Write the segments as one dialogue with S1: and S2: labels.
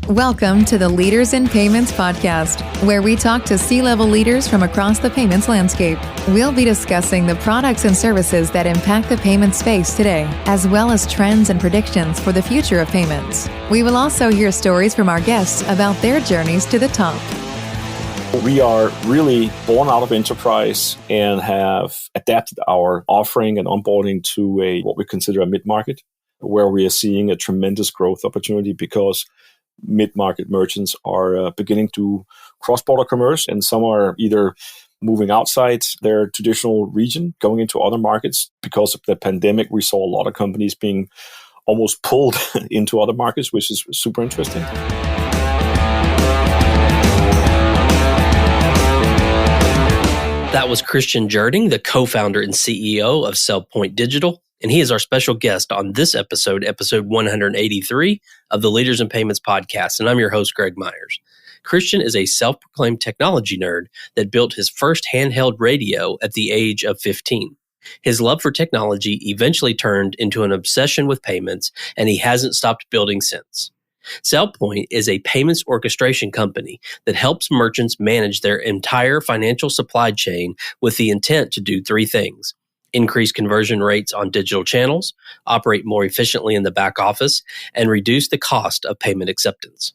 S1: Welcome to the Leaders in Payments podcast, where we talk to C-level leaders from across the payments landscape. We'll be discussing the products and services that impact the payment space today, as well as trends and predictions for the future of payments. We will also hear stories from our guests about their journeys to the top.
S2: We are really born out of enterprise and have adapted our offering and onboarding to what we consider a mid-market, where we are seeing a tremendous growth opportunity because mid-market merchants are beginning to cross-border commerce, and some are either moving outside their traditional region, going into other markets. Because of the pandemic, we saw a lot of companies being almost pulled into other markets, which is super interesting.
S3: That was Kristian Gjerding, the co-founder and CEO of CellPoint Digital, and he is our special guest on this episode 183 of the Leaders in Payments podcast, and I'm your host, Greg Myers. Kristian is a self-proclaimed technology nerd that built his first handheld radio at the age of 15. His love for technology eventually turned into an obsession with payments, and he hasn't stopped building since. CellPoint is a payments orchestration company that helps merchants manage their entire financial supply chain with the intent to do three things: increase conversion rates on digital channels, operate more efficiently in the back office, and reduce the cost of payment acceptance.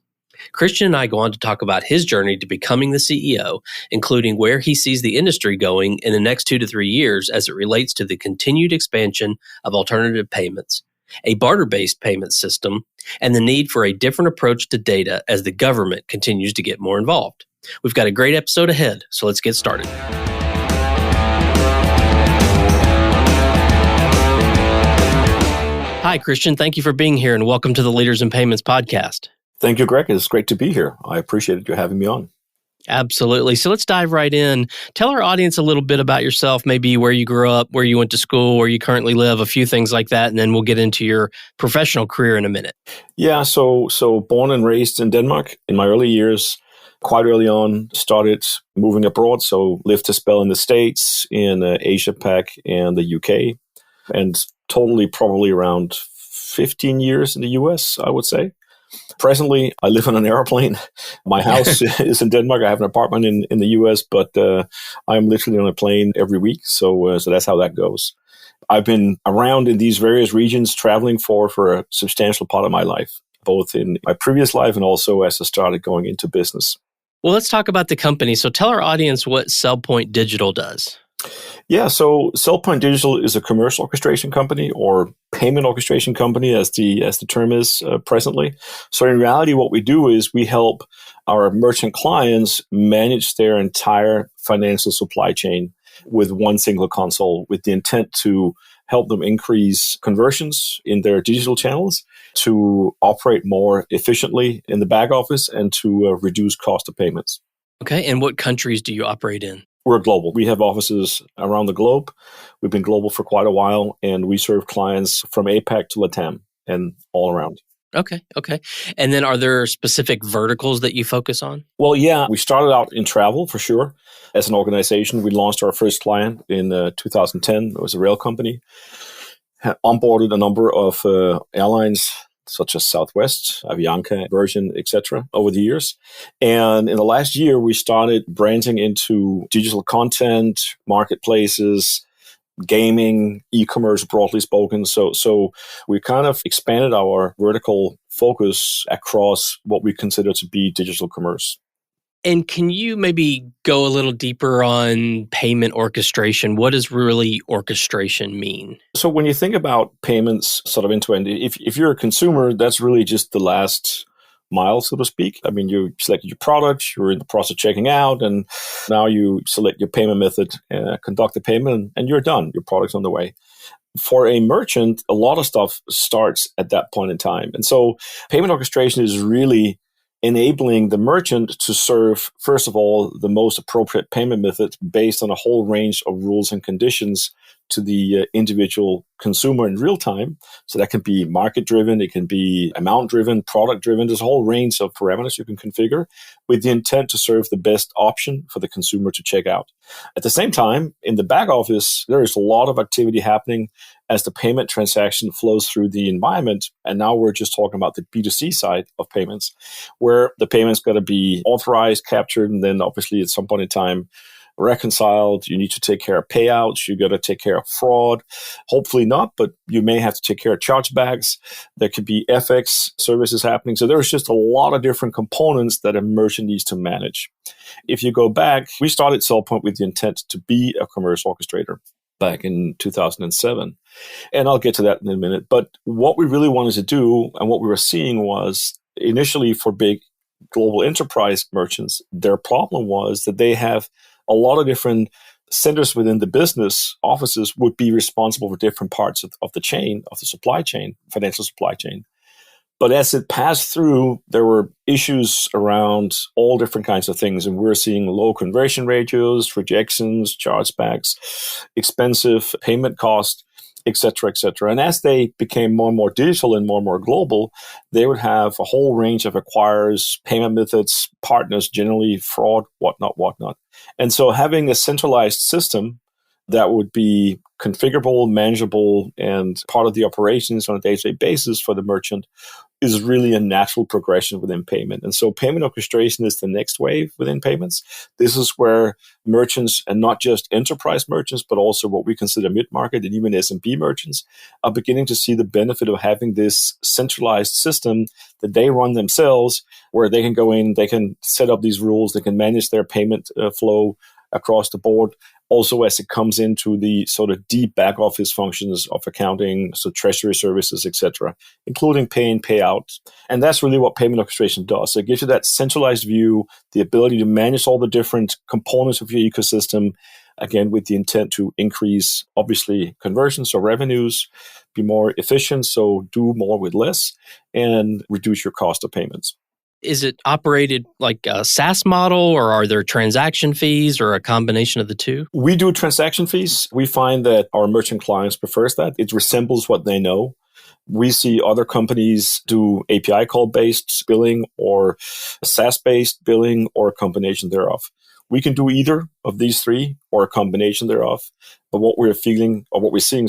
S3: Kristian and I go on to talk about his journey to becoming the CEO, including where he sees the industry going in the next 2 to 3 years as it relates to the continued expansion of alternative payments, a barter-based payment system, and the need for a different approach to data as the government continues to get more involved. We've got a great episode ahead, so let's get started. Hi, Kristian. Thank you for being here, and welcome to the Leaders in Payments podcast.
S2: Thank you, Greg. It's great to be here. I appreciate you having me on.
S3: Absolutely. So let's dive right in. Tell our audience a little bit about yourself, maybe where you grew up, where you went to school, where you currently live, a few things like that, and then we'll get into your professional career in a minute.
S2: Yeah, so born and raised in Denmark. In my early years, quite early on, started moving abroad. So lived a spell in the States, in Asia Pac, and the UK, and totally probably around 15 years in the US, I would say. Presently, I live on an airplane. My house is in Denmark. I have an apartment in the US, but I'm literally on a plane every week. So that's how that goes. I've been around in these various regions, traveling for a substantial part of my life, both in my previous life and also as I started going into business.
S3: Well, let's talk about the company. So tell our audience what CellPoint Digital does.
S2: Yeah, so CellPoint Digital is a commerce orchestration company, or payment orchestration company, as the term is presently. So in reality, what we do is we help our merchant clients manage their entire financial supply chain with one single console, with the intent to help them increase conversions in their digital channels, to operate more efficiently in the back office, and to reduce cost of payments.
S3: Okay, and what countries do you operate in?
S2: We're global. We have offices around the globe. We've been global for quite a while, and we serve clients from APAC to LATAM and all around.
S3: Okay. And then are there specific verticals that you focus on?
S2: Well, yeah, we started out in travel for sure. As an organization, we launched our first client in 2010. It was a rail company. Onboarded a number of airlines, such as Southwest, Avianca, Virgin, etc., over the years. And in the last year, we started branching into digital content, marketplaces, gaming, e-commerce, broadly spoken. So we kind of expanded our vertical focus across what we consider to be digital commerce.
S3: And can you maybe go a little deeper on payment orchestration? What does really orchestration mean?
S2: So when you think about payments sort of end-to-end, if you're a consumer, that's really just the last mile, so to speak. I mean, you selected your product, you're in the process of checking out, and now you select your payment method, conduct the payment, and you're done. Your product's on the way. For a merchant, a lot of stuff starts at that point in time. And so payment orchestration is really enabling the merchant to serve, first of all, the most appropriate payment method based on a whole range of rules and conditions to the individual consumer in real time. So that can be market-driven, it can be amount-driven, product-driven. There's a whole range of parameters you can configure with the intent to serve the best option for the consumer to check out. At the same time, in the back office, there is a lot of activity happening as the payment transaction flows through the environment. And now we're just talking about the B2C side of payments, where the payment's got to be authorized, captured, and then obviously at some point in time reconciled. You need to take care of payouts. You got to take care of fraud. Hopefully not, but you may have to take care of chargebacks. There could be FX services happening. So there's just a lot of different components that a merchant needs to manage. If you go back, we started CellPoint with the intent to be a commerce orchestrator back in 2007. And I'll get to that in a minute. But what we really wanted to do and what we were seeing was initially for big global enterprise merchants, their problem was that they have a lot of different centers within the business offices would be responsible for different parts of the chain, of the supply chain, financial supply chain. But as it passed through, there were issues around all different kinds of things. And we're seeing low conversion ratios, rejections, chargebacks, expensive payment costs, et cetera, et cetera. And as they became more and more digital and more global, they would have a whole range of acquirers, payment methods, partners, generally fraud, whatnot. And so having a centralized system that would be configurable, manageable, and part of the operations on a day-to-day basis for the merchant is really a natural progression within payment. And so payment orchestration is the next wave within payments. This is where merchants, and not just enterprise merchants, but also what we consider mid-market and even SMB merchants, are beginning to see the benefit of having this centralized system that they run themselves, where they can go in, they can set up these rules, they can manage their payment flow across the board. Also, as it comes into the sort of deep back office functions of accounting, so treasury services, etc., including pay in, pay out. And that's really what payment orchestration does. So it gives you that centralized view, the ability to manage all the different components of your ecosystem, again, with the intent to increase, obviously, conversions or revenues, be more efficient, so do more with less, and reduce your cost of payments.
S3: Is it operated like a SaaS model, or are there transaction fees, or a combination of the two?
S2: We do transaction fees. We find that our merchant clients prefers that. It resembles what they know. We see other companies do API call-based billing or SaaS-based billing or a combination thereof. We can do either of these three or a combination thereof. But what we're seeing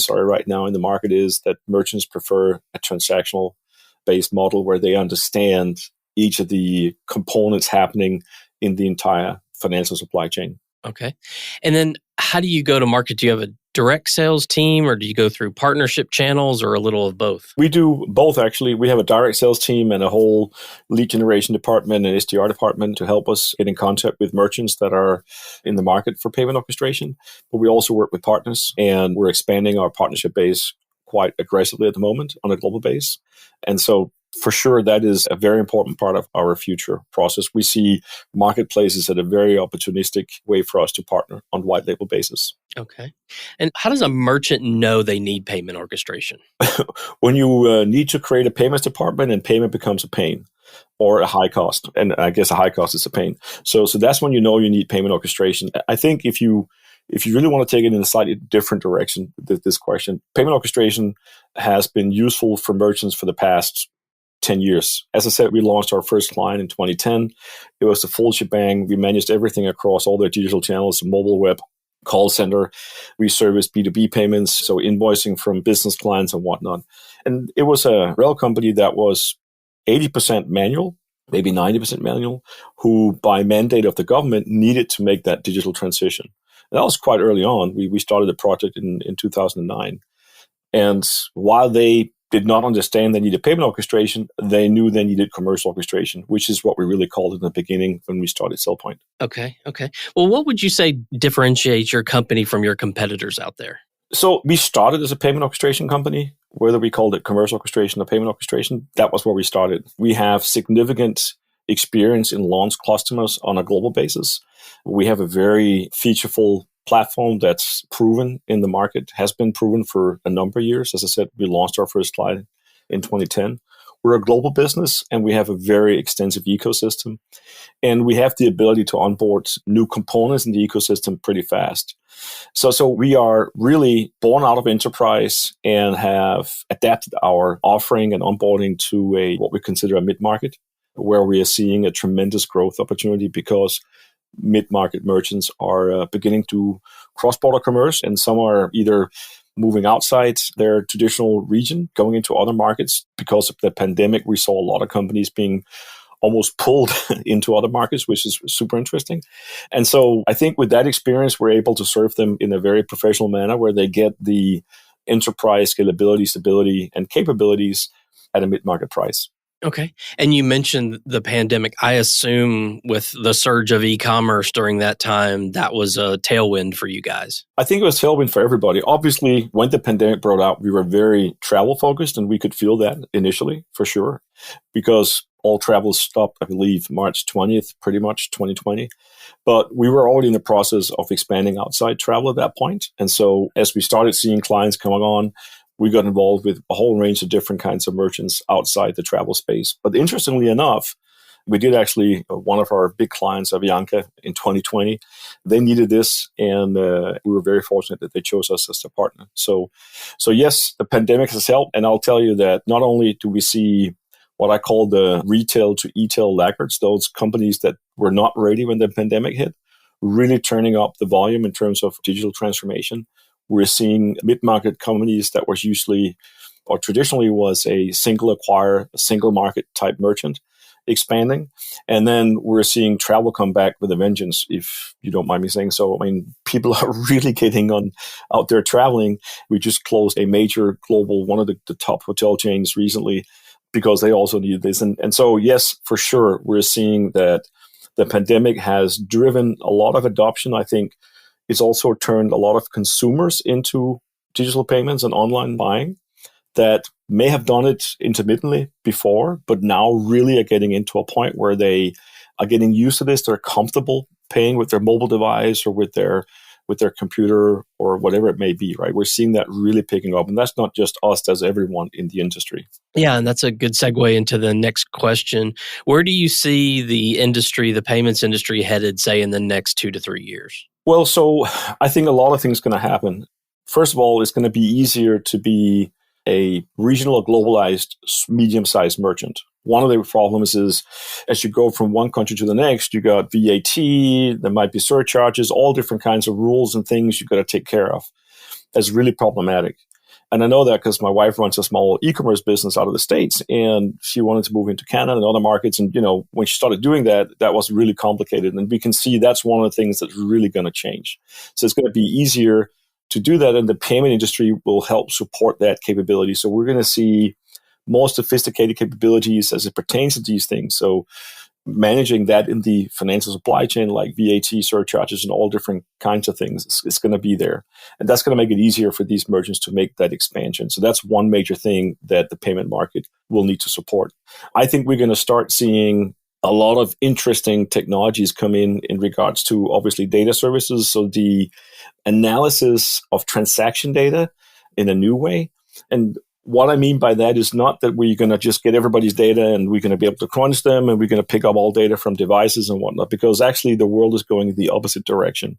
S2: right now in the market is that merchants prefer a transactional-based model where they understand each of the components happening in the entire financial supply chain.
S3: Okay. And then how do you go to market? Do you have a direct sales team, or do you go through partnership channels, or a little of both?
S2: We do both, actually. We have a direct sales team and a whole lead generation department and SDR department to help us get in contact with merchants that are in the market for payment orchestration. But we also work with partners, and we're expanding our partnership base quite aggressively at the moment on a global base. And so for sure, that is a very important part of our future process. We see marketplaces as a very opportunistic way for us to partner on white label basis.
S3: Okay. And how does a merchant know they need payment orchestration?
S2: When you need to create a payments department and payment becomes a pain or a high cost, and I guess a high cost is a pain. So that's when you know you need payment orchestration. I think if you really want to take it in a slightly different direction, this question, payment orchestration has been useful for merchants for the past 10 years. As I said, we launched our first client in 2010. It was the full shebang. We managed everything across all their digital channels, mobile, web, call center. We serviced B2B payments, so invoicing from business clients and whatnot. And it was a rail company that was 80% manual, maybe 90% manual, who by mandate of the government needed to make that digital transition. And that was quite early on. We started the project in 2009. And while they did not understand they needed payment orchestration, they knew they needed commercial orchestration, which is what we really called it in the beginning when we started CellPoint.
S3: Okay. Well, what would you say differentiates your company from your competitors out there?
S2: So we started as a payment orchestration company. Whether we called it commercial orchestration or payment orchestration, that was where we started. We have significant experience in launch customers on a global basis. We have a very featureful platform that's proven in the market, has been proven for a number of years. As I said, we launched our first client in 2010. We're a global business, and we have a very extensive ecosystem. And we have the ability to onboard new components in the ecosystem pretty fast. So we are really born out of enterprise and have adapted our offering and onboarding to what we consider a mid-market, where we are seeing a tremendous growth opportunity because mid-market merchants are beginning to cross-border commerce, and some are either moving outside their traditional region, going into other markets. Because of the pandemic, we saw a lot of companies being almost pulled into other markets, which is super interesting. And so I think with that experience, we're able to serve them in a very professional manner where they get the enterprise scalability, stability, and capabilities at a mid-market price.
S3: Okay. And you mentioned the pandemic. I assume with the surge of e-commerce during that time, that was a tailwind for you guys.
S2: I think it was tailwind for everybody. Obviously, when the pandemic broke out, we were very travel focused, and we could feel that initially for sure, because all travel stopped, I believe, March 20th, pretty much 2020. But we were already in the process of expanding outside travel at that point. And so as we started seeing clients coming on, we got involved with a whole range of different kinds of merchants outside the travel space. But interestingly enough, we did actually, one of our big clients, Avianca, in 2020, they needed this, and we were very fortunate that they chose us as their partner. So yes, the pandemic has helped. And I'll tell you that not only do we see what I call the retail to e-tail laggards, those companies that were not ready when the pandemic hit, really turning up the volume in terms of digital transformation. We're seeing mid-market companies that was usually or traditionally was a single acquire, a single market type merchant expanding. And then we're seeing travel come back with a vengeance, if you don't mind me saying so. I mean, people are really getting out there traveling. We just closed a major global, one of the top hotel chains recently, because they also needed this. And so, yes, for sure, we're seeing that the pandemic has driven a lot of adoption. I think it's also turned a lot of consumers into digital payments and online buying that may have done it intermittently before, but now really are getting into a point where they are getting used to this. They're comfortable paying with their mobile device or with their computer or whatever it may be, right? We're seeing that really picking up. And that's not just us, that's everyone in the industry.
S3: Yeah, and that's a good segue into the next question. Where do you see the industry, the payments industry, headed, say, in the next 2 to 3 years?
S2: Well, so I think a lot of things are going to happen. First of all, it's going to be easier to be a regional or globalized medium-sized merchant. One of the problems is as you go from one country to the next, you got VAT, there might be surcharges, all different kinds of rules and things you've got to take care of. That's really problematic. And I know that because my wife runs a small e-commerce business out of the States, and she wanted to move into Canada and other markets. And, when she started doing that, that was really complicated. And we can see that's one of the things that's really going to change. So it's going to be easier to do that, and the payment industry will help support that capability. So we're going to see more sophisticated capabilities as it pertains to these things. So managing that in the financial supply chain, like VAT surcharges and all different kinds of things, is going to be there. And that's going to make it easier for these merchants to make that expansion. So that's one major thing that the payment market will need to support. I think we're going to start seeing a lot of interesting technologies come in regards to obviously data services. So the analysis of transaction data in a new way. And what I mean by that is not that we're going to just get everybody's data and we're going to be able to crunch them and we're going to pick up all data from devices and whatnot, because actually the world is going in the opposite direction.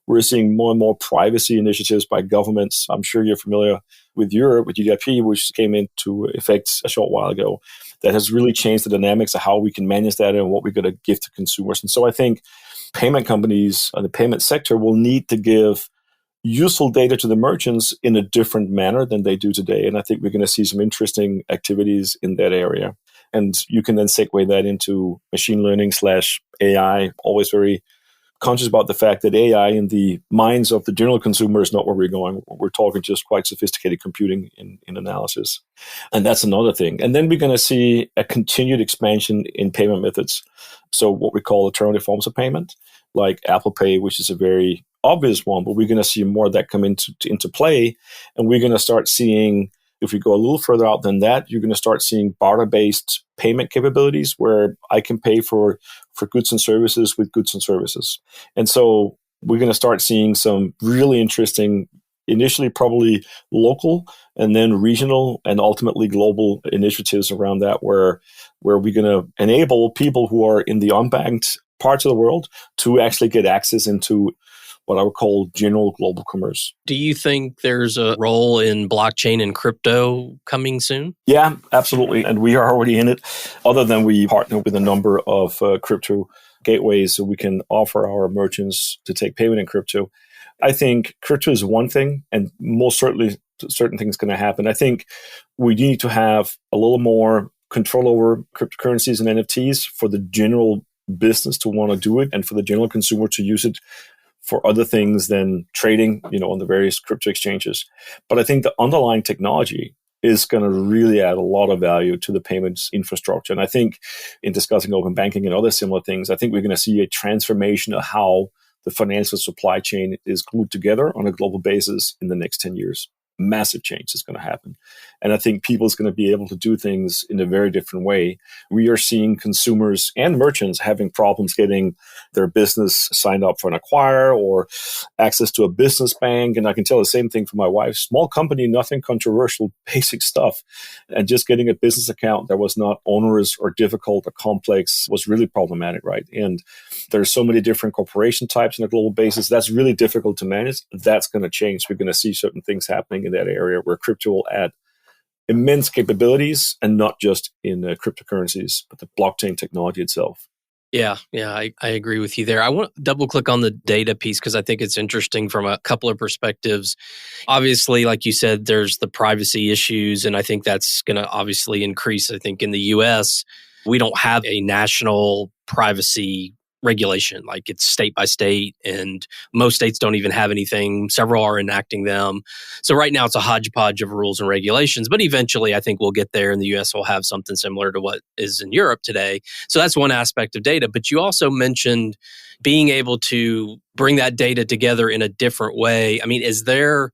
S2: We're seeing more and more privacy initiatives by governments. I'm sure you're familiar with Europe, with GDPR, which came into effect a short while ago, that has really changed the dynamics of how we can manage that and what we're going to give to consumers. And so I think payment companies and the payment sector will need to give useful data to the merchants in a different manner than they do today. And I think we're going to see some interesting activities in that area. And you can then segue that into machine learning / AI, always very conscious about the fact that AI in the minds of the general consumer is not where we're going. We're talking just quite sophisticated computing in analysis. And that's another thing. And then we're going to see a continued expansion in payment methods. So what we call alternative forms of payment, like Apple Pay, which is a very obvious one, but we're going to see more of that come into play. And we're going to start seeing, if we go a little further out than that, you're going to start seeing barter-based payment capabilities where I can pay for goods and services with goods and services. And so we're going to start seeing some really interesting, initially probably local and then regional and ultimately global initiatives around that where we're going to enable people who are in the unbanked parts of the world to actually get access into what I would call general global commerce.
S3: Do you think there's a role in blockchain and crypto coming soon?
S2: Yeah, absolutely. And we are already in it, other than we partner with a number of crypto gateways so we can offer our merchants to take payment in crypto. I think crypto is one thing, and most certainly certain things going to happen. I think we need to have a little more control over cryptocurrencies and NFTs for the general business to want to do it, and for the general consumer to use it for other things than trading, on the various crypto exchanges. But I think the underlying technology is going to really add a lot of value to the payments infrastructure. And I think in discussing open banking and other similar things, I think we're going to see a transformation of how the financial supply chain is glued together on a global basis in the next 10 years. Massive change is going to happen. And I think people is going to be able to do things in a very different way. We are seeing consumers and merchants having problems getting their business signed up for an acquirer or access to a business bank. And I can tell the same thing for my wife. Small company, nothing controversial, basic stuff. And just getting a business account that was not onerous or difficult or complex was really problematic, right? And there's so many different corporation types on a global basis. That's really difficult to manage. That's going to change. We're going to see certain things happening in that area where crypto will add immense capabilities, and not just in cryptocurrencies, but the blockchain technology itself.
S3: Yeah, I agree with you there. I want to double click on the data piece because I think it's interesting from a couple of perspectives. Obviously, like you said, there's the privacy issues, and I think that's going to obviously increase. I think in the US, we don't have a national privacy regulation. Like, it's state by state, and most states don't even have anything. Several are enacting them. So right now it's a hodgepodge of rules and regulations, but eventually I think we'll get there, and the US will have something similar to what is in Europe today. So that's one aspect of data. But you also mentioned being able to bring that data together in a different way. I mean, do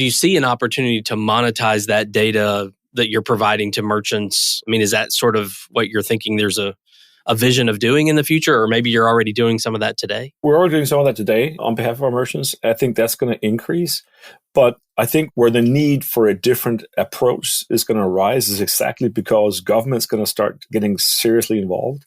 S3: you see an opportunity to monetize that data that you're providing to merchants? I mean, is that sort of what you're thinking there's a vision of doing in the future, or maybe you're already doing some of that today?
S2: We're already doing some of that today on behalf of our merchants. I think that's going to increase. But I think where the need for a different approach is going to arise is exactly because government's going to start getting seriously involved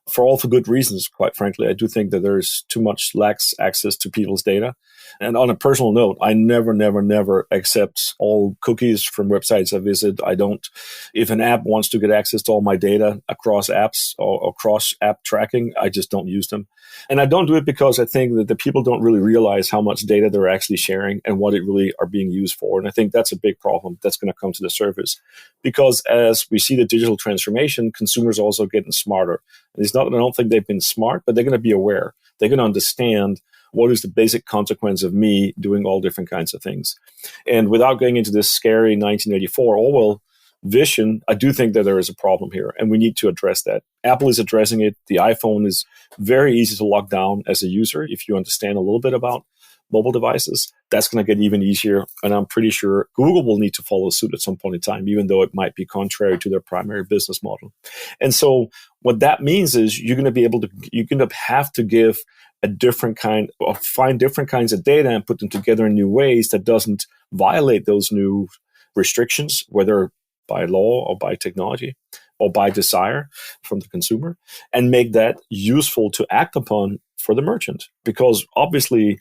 S2: for good reasons, quite frankly. I do think that there's too much lax access to people's data. And on a personal note, I never accept all cookies from websites I visit. I don't. If an app wants to get access to all my data across apps or across app tracking, I just don't use them. And I don't do it because I think that the people don't really realize how much data they're actually sharing and what it really are being used for. And I think that's a big problem that's going to come to the surface. Because as we see the digital transformation, consumers are also getting smarter. And it's not that I don't think they've been smart, but they're going to be aware. They're going to understand what is the basic consequence of me doing all different kinds of things. And without going into this scary 1984 Orwell vision, I do think that there is a problem here, and we need to address that. Apple is addressing it. The iPhone is very easy to lock down as a user if you understand a little bit about mobile devices. That's going to get even easier, and I'm pretty sure Google will need to follow suit at some point in time, even though it might be contrary to their primary business model. And so what that means is you're going to have to give a different kind, or find different kinds of data and put them together in new ways that doesn't violate those new restrictions, whether by law or by technology or by desire from the consumer, and make that useful to act upon for the merchant. Because obviously,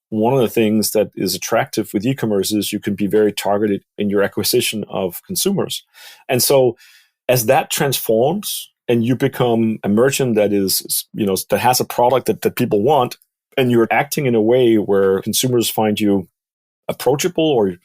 S2: one of the things that is attractive with e-commerce is you can be very targeted in your acquisition of consumers. And so as that transforms and you become a merchant that is, that has a product that people want, and you're acting in a way where consumers find you approachable or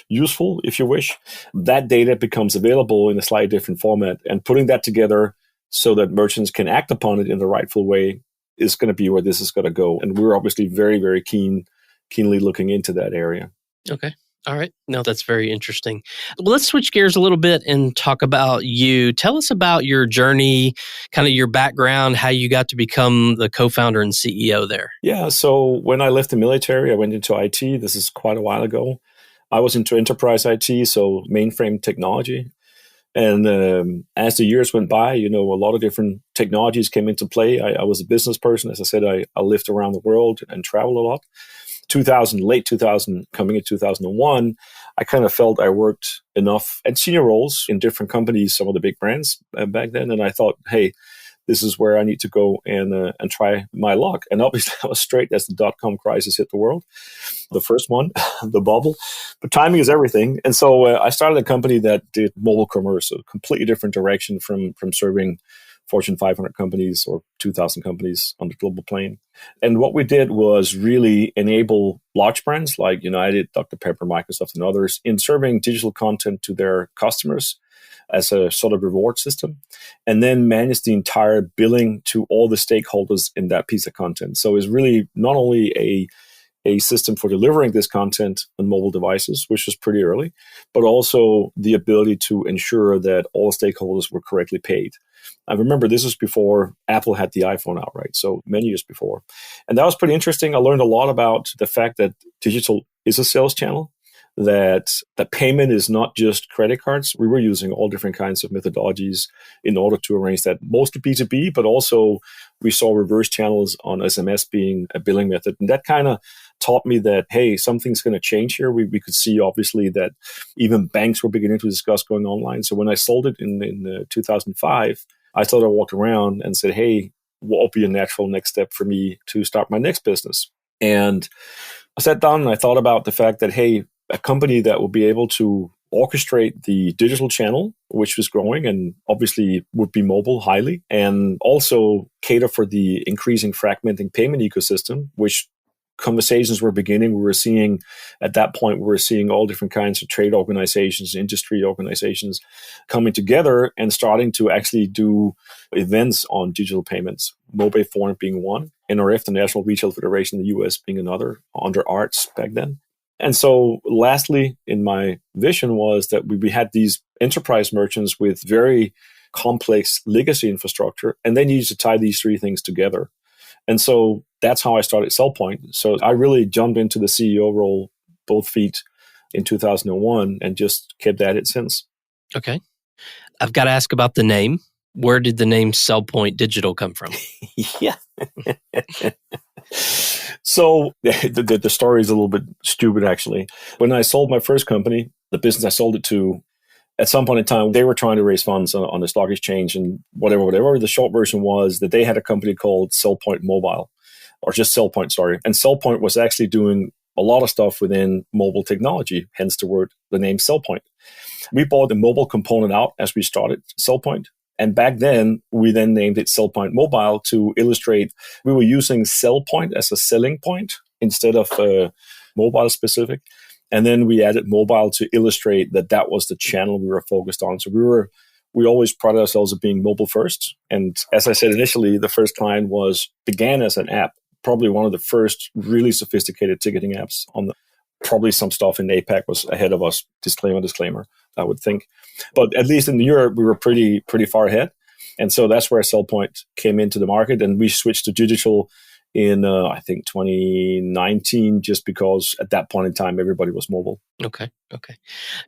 S2: useful, if you wish, that data becomes available in a slightly different format. And putting that together so that merchants can act upon it in the rightful way is going to be where this is going to go. And we're obviously very, very keenly looking into that area.
S3: Okay. All right. No, that's very interesting. Well, let's switch gears a little bit and talk about you. Tell us about your journey, kind of your background, how you got to become the co-founder and CEO there.
S2: Yeah. So when I left the military, I went into IT. This is quite a while ago. I was into enterprise IT, so mainframe technology. And as the years went by, a lot of different technologies came into play. I was a business person. As I said, I lived around the world and traveled a lot. Late 2000, coming in 2001, I kind of felt I worked enough at senior roles in different companies, some of the big brands back then. And I thought, hey, this is where I need to go and try my luck. And obviously I was straight as the dot-com crisis hit the world. The first one, the bubble. But timing is everything. And so I started a company that did mobile commerce, a completely different direction from serving Fortune 500 companies or 2,000 companies on the global plane. And what we did was really enable large brands like United, Dr. Pepper, Microsoft, and others in serving digital content to their customers as a sort of reward system, and then manage the entire billing to all the stakeholders in that piece of content. So it's really not only a system for delivering this content on mobile devices, which was pretty early, but also the ability to ensure that all stakeholders were correctly paid. I remember this was before Apple had the iPhone out, right? So many years before. And that was pretty interesting. I learned a lot about the fact that digital is a sales channel, that the payment is not just credit cards. We were using all different kinds of methodologies in order to arrange that, mostly B2B, but also we saw reverse channels on SMS being a billing method. And that kind of taught me that, hey, something's going to change here. We could see, obviously, that even banks were beginning to discuss going online. So when I sold it in 2005, I sort of walked around and said, hey, what will be a natural next step for me to start my next business? And I sat down and I thought about the fact that, hey, a company that will be able to orchestrate the digital channel, which was growing and obviously would be mobile highly, and also cater for the increasing fragmenting payment ecosystem, which conversations were beginning. We were seeing, at that point, we were seeing all different kinds of trade organizations, industry organizations coming together and starting to actually do events on digital payments, Mobile Forum being one, NRF, the National Retail Federation in the US, being another, under ARTS back then. And so lastly, in my vision was that we had these enterprise merchants with very complex legacy infrastructure, and they needed to tie these three things together. And so that's how I started CellPoint. So I really jumped into the CEO role, both feet, in 2001 and just kept at it since.
S3: Okay. I've got to ask about the name. Where did the name CellPoint Digital come from?
S2: Yeah. So the story is a little bit stupid, actually. When I sold my first company, the business I sold it to, at some point in time, they were trying to raise funds on the stock exchange and whatever. The short version was that they had a company called CellPoint Mobile, or just CellPoint, sorry. And CellPoint was actually doing a lot of stuff within mobile technology, hence the name CellPoint. We bought the mobile component out as we started CellPoint. And back then, we then named it CellPoint Mobile to illustrate we were using CellPoint as a selling point instead of mobile specific. And then we added mobile to illustrate that was the channel we were focused on. So we always prided ourselves on being mobile first. And as I said initially, the first client began as an app, probably one of the first really sophisticated ticketing apps probably some stuff in APAC was ahead of us. Disclaimer, I would think. But at least in Europe, we were pretty far ahead. And so that's where CellPoint came into the market. And we switched to digital in, I think, 2019, just because at that point in time, everybody was mobile.
S3: Okay.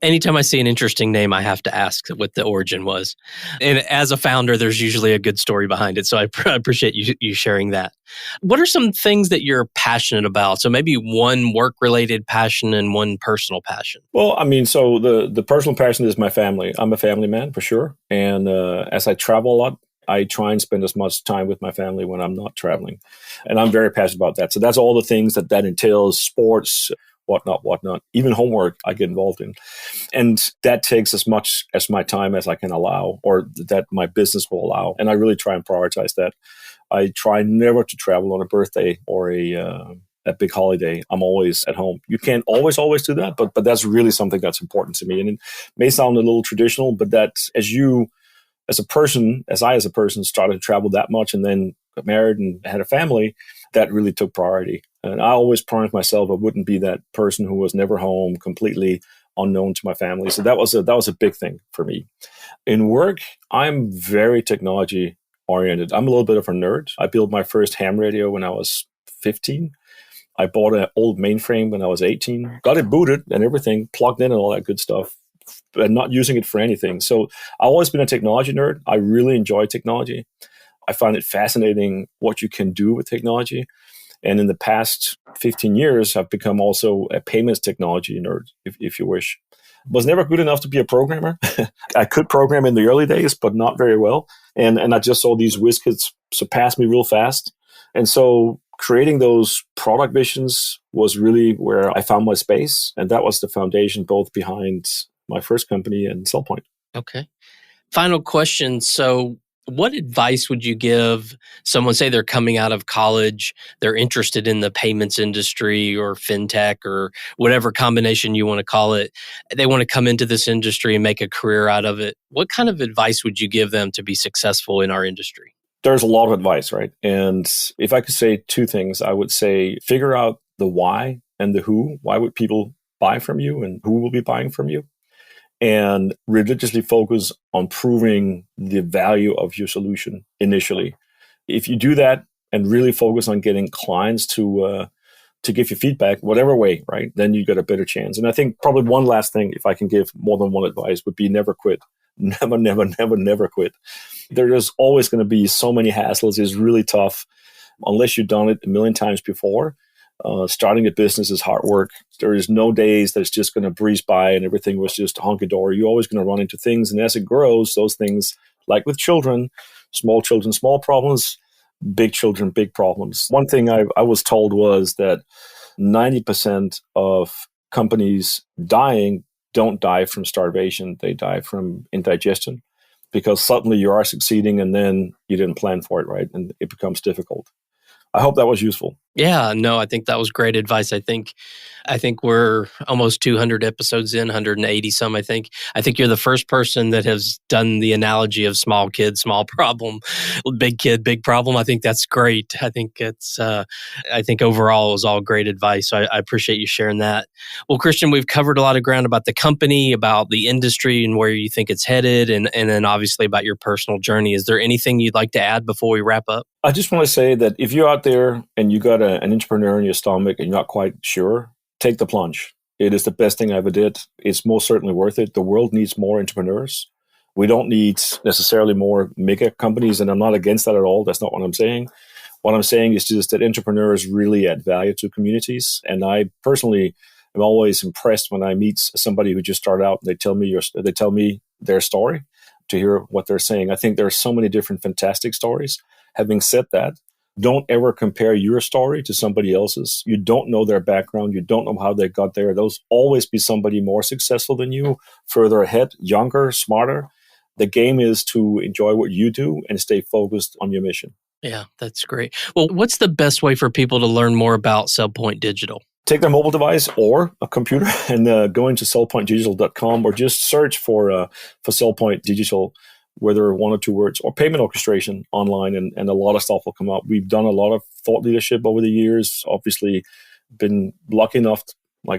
S3: Anytime I see an interesting name, I have to ask what the origin was. And as a founder, there's usually a good story behind it. So I appreciate you sharing that. What are some things that you're passionate about? So maybe one work-related passion and one personal passion.
S2: Well, I mean, so the personal passion is my family. I'm a family man for sure. And as I travel a lot, I try and spend as much time with my family when I'm not traveling. And I'm very passionate about that. So that's all the things that entails: sports, whatnot, even homework I get involved in. And that takes as much as my time as I can allow, or that my business will allow. And I really try and prioritize that. I try never to travel on a birthday or a big holiday. I'm always at home. You can't always do that, but that's really something that's important to me. And it may sound a little traditional, but that as I as a person started to travel that much and then got married and had a family, that really took priority. And I always promised myself I wouldn't be that person who was never home, completely unknown to my family. So that was a big thing for me. In work, I'm very technology oriented. I'm a little bit of a nerd. I built my first ham radio when I was 15. I bought an old mainframe when I was 18, got it booted and everything, plugged in and all that good stuff, and not using it for anything. So I've always been a technology nerd. I really enjoy technology. I find it fascinating what you can do with technology. And in the past 15 years, I've become also a payments technology nerd, if you wish. Was never good enough to be a programmer. I could program in the early days, but not very well. And I just saw these WizKids surpass me real fast. And so creating those product visions was really where I found my space. And that was the foundation both behind my first company and CellPoint.
S3: Okay. Final question. So What advice would you give someone, say they're coming out of college, they're interested in the payments industry or fintech or whatever combination you want to call it. They want to come into this industry and make a career out of it. What kind of advice would you give them to be successful in our industry?
S2: There's a lot of advice, right? And if I could say two things, I would say figure out the why and the who. Why would people buy from you and who will be buying from you? And religiously focus on proving the value of your solution initially. If you do that and really focus on getting clients to give you feedback, whatever way, right, then you get a better chance. And I think probably one last thing, if I can give more than one advice, would be never quit. Never quit. There is always going to be so many hassles. It's really tough unless you've done it a million times before. Starting a business is hard work. There is no days that's just going to breeze by and everything was just hunky-dory. You're always going to run into things. And as it grows, those things, like with children, small problems, big children, big problems. One thing I was told was that 90% of companies dying don't die from starvation. They die from indigestion because suddenly you are succeeding and then you didn't plan for it, right? And it becomes difficult. I hope that was useful.
S3: Yeah, no, I think that was great advice. I think we're almost 200 episodes in, 180 some, I think. I think you're the first person that has done the analogy of small kid, small problem, big kid, big problem. I think that's great. I think I think overall it was all great advice. So I appreciate you sharing that. Well, Kristian, we've covered a lot of ground about the company, about the industry and where you think it's headed, and then obviously about your personal journey. Is there anything you'd like to add before we wrap up?
S2: I just want to say that if you're out there and you got an entrepreneur in your stomach and you're not quite sure, take the plunge. It is the best thing I ever did. It's most certainly worth it. The world needs more entrepreneurs. We don't need necessarily more mega companies, and I'm not against that at all. That's not what I'm saying. What I'm saying is just that entrepreneurs really add value to communities. And I personally am always impressed when I meet somebody who just started out and they tell me their story to hear what they're saying. I think there are so many different fantastic stories. Having said that, don't ever compare your story to somebody else's. You don't know their background. You don't know how they got there. There'll always be somebody more successful than you, further ahead, younger, smarter. The game is to enjoy what you do and stay focused on your mission.
S3: Yeah, that's great. Well, what's the best way for people to learn more about CellPoint Digital?
S2: Take their mobile device or a computer and go into cellpointdigital.com or just search for CellPoint Digital, whether one or two words, or payment orchestration online, and a lot of stuff will come up. We've done a lot of thought leadership over the years, obviously been lucky enough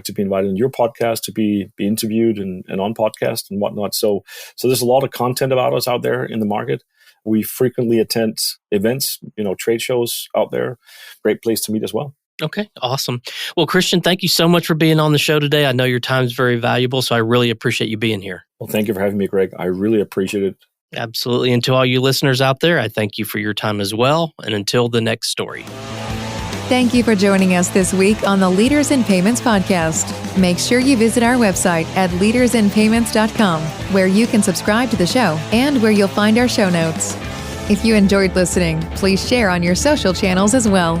S2: to be invited on your podcast, to be interviewed and on podcast and whatnot. So there's a lot of content about us out there in the market. We frequently attend events, trade shows out there. Great place to meet as well.
S3: Okay, awesome. Well, Kristian, thank you so much for being on the show today. I know your time is very valuable, so I really appreciate you being here.
S2: Well, thank you for having me, Greg. I really appreciate it.
S3: Absolutely. And to all you listeners out there, I thank you for your time as well. And until the next story.
S1: Thank you for joining us this week on the Leaders in Payments podcast. Make sure you visit our website at leadersinpayments.com, where you can subscribe to the show and where you'll find our show notes. If you enjoyed listening, please share on your social channels as well.